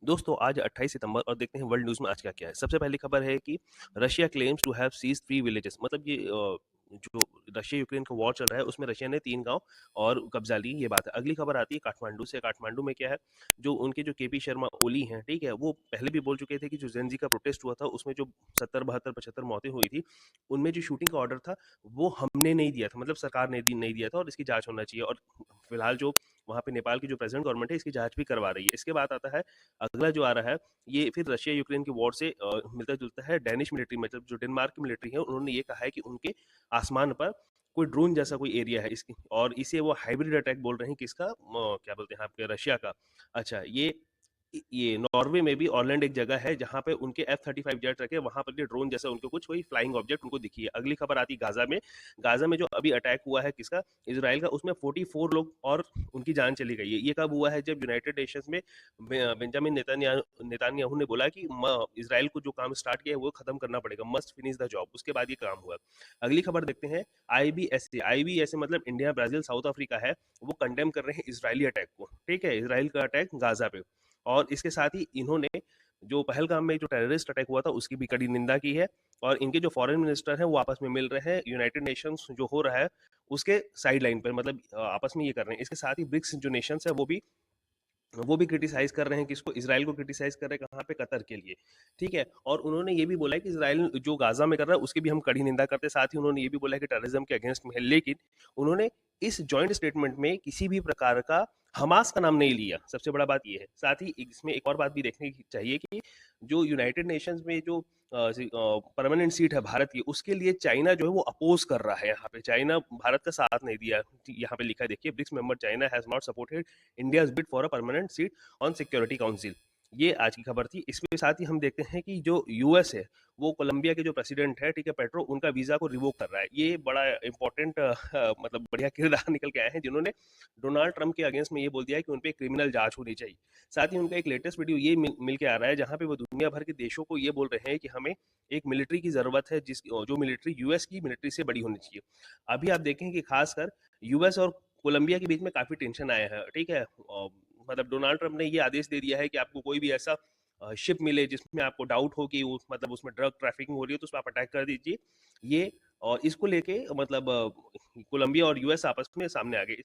दोस्तों आज 28 सितंबर और देखते हैं वर्ल्ड न्यूज़ में आज क्या-क्या है। सबसे पहली खबर है कि Russia claims to have seized 3 villages मतलब ये जो रशिया यूक्रेन का वॉर चल रहा है उसमें रशिया ने 3 गाँव और कब्ज़ा ली ये बात है। अगली खबर आती है काठमांडू से। काठमांडू में क्या है, जो उनके जो केपी शर्मा ओली हैं, ठीक है? वो पहले भी बोल चुके थे कि जो जेन-ज़ी का प्रोटेस्ट हुआ था उसमें जो 70, 72, 75 मौतें हुई थी, उनमें जो शूटिंग का ऑर्डर था वो हमने नहीं दिया था, मतलब सरकार ने नहीं दिया था और इसकी जाँच होना चाहिए और फिलहाल जो वहाँ पे नेपाल की जो प्रेज़ेंट गवर्नमेंट है इसकी जाँच भी करवा रही है। इसके बाद आता है अगला जो आ रहा है, ये फिर रशिया यूक्रेन की वॉर से मिलता-जुलता है। डेनिश मिलिट्री मतलब जो डेनमार्क की मिलिट्री है, उन्होंने ये कहा है कि उनके आसमान पर कोई ड्रोन जैसा कोई एरिया है इसकी और इसे वो हाइब्रिड अटैक बोल रहे हैं किसका क्या बोलते हैं आपके रशिया का। अच्छा ये नॉर्वे में भी ऑलैंड एक जगह है जहाँ पे उनके F-35 जेट रखे, वहाँ पर भी ड्रोन जैसा उनको कुछ कोई फ्लाइंग ऑब्जेक्ट उनको दिखी है। अगली खबर आती है गाज़ा में। गाज़ा में जो अभी अटैक हुआ है किसका? इज़राइल का, उसमें 44 लोग और उनकी जान चली गई है। ये कब हुआ है? जब यूनाइटेड नेशंस में बेंजामिन नेतन्याहू ने बोला कि इजराइल को जो काम स्टार्ट किया है वो खत्म करना पड़ेगा, मस्ट फिनिश द जॉब। उसके बाद ये काम हुआ। अगली खबर देखते हैं। आईबीएसए मतलब इंडिया ब्राजील साउथ अफ्रीका है, वो कंडेम कर रहे हैं इजरायली अटैक को, ठीक है, इजराइल का अटैक गाजा पे। और इसके साथ ही इन्होंने जो पहलगाम में जो टेररिस्ट अटैक हुआ था उसकी भी कड़ी निंदा की है और इनके जो फॉरेन मिनिस्टर हैं वो आपस में मिल रहे हैं, यूनाइटेड नेशंस जो हो रहा है उसके साइड लाइन पर, मतलब आपस में ये कर रहे हैं। इसके साथ ही ब्रिक्स जो नेशंस है वो भी क्रिटिसाइज कर रहे हैं, किसको? इसराइल को क्रिटिसाइज कर रहे हैं, कहाँ पे? कतर के लिए, ठीक है। और उन्होंने ये भी बोला है कि इसराइल जो गाजा में कर रहा है उसकी भी हम कड़ी निंदा करते हैं। साथ ही उन्होंने ये भी बोला है कि टेररिज्म के अगेंस्ट में है, लेकिन उन्होंने इस जॉइंट स्टेटमेंट में किसी भी प्रकार का हमास का नाम नहीं लिया। सबसे बड़ा बात ये है। साथ ही इसमें एक और बात भी देखने की चाहिए कि जो यूनाइटेड नेशंस में जो परमानेंट सीट है भारत की, उसके लिए चाइना जो है वो अपोज कर रहा है। यहाँ पे चाइना भारत का साथ नहीं दिया। यहाँ पे लिखा है, देखिए, BRICS member China has not supported India's bid for a permanent seat on Security Council. ये आज की खबर थी। इसके साथ ही हम देखते हैं कि जो यूएस है वो कोलंबिया के जो प्रेसिडेंट है, ठीक है, पेट्रो, उनका वीजा को रिवोक कर रहा है। ये बड़ा इंपॉर्टेंट मतलब बढ़िया किरदार निकल के आए हैं जिन्होंने डोनाल्ड ट्रंप के अगेंस्ट में ये बोल दिया है कि उन पे क्रिमिनल जांच होनी चाहिए। साथ ही उनका एक लेटेस्ट वीडियो ये मिल के आ रहा है जहां पे वो दुनिया भर के देशों को ये बोल रहे हैं कि हमें एक मिलिट्री की जरूरत है, जो मिलिट्री यूएस की मिलिट्री से बड़ी होनी चाहिए। अभी आप देखें कि खासकर यूएस और कोलंबिया के बीच में काफी टेंशन आया है, ठीक है। मतलब डोनाल्ड ट्रंप ने ये आदेश दे दिया है कि आपको कोई भी ऐसा शिप मिले जिसमें आपको डाउट हो कि मतलब उसमें ड्रग ट्रैफिकिंग हो रही है, तो उस पर आप अटैक कर दीजिए। ये और इसको लेके मतलब कोलंबिया और यूएस आपस में सामने आ गए।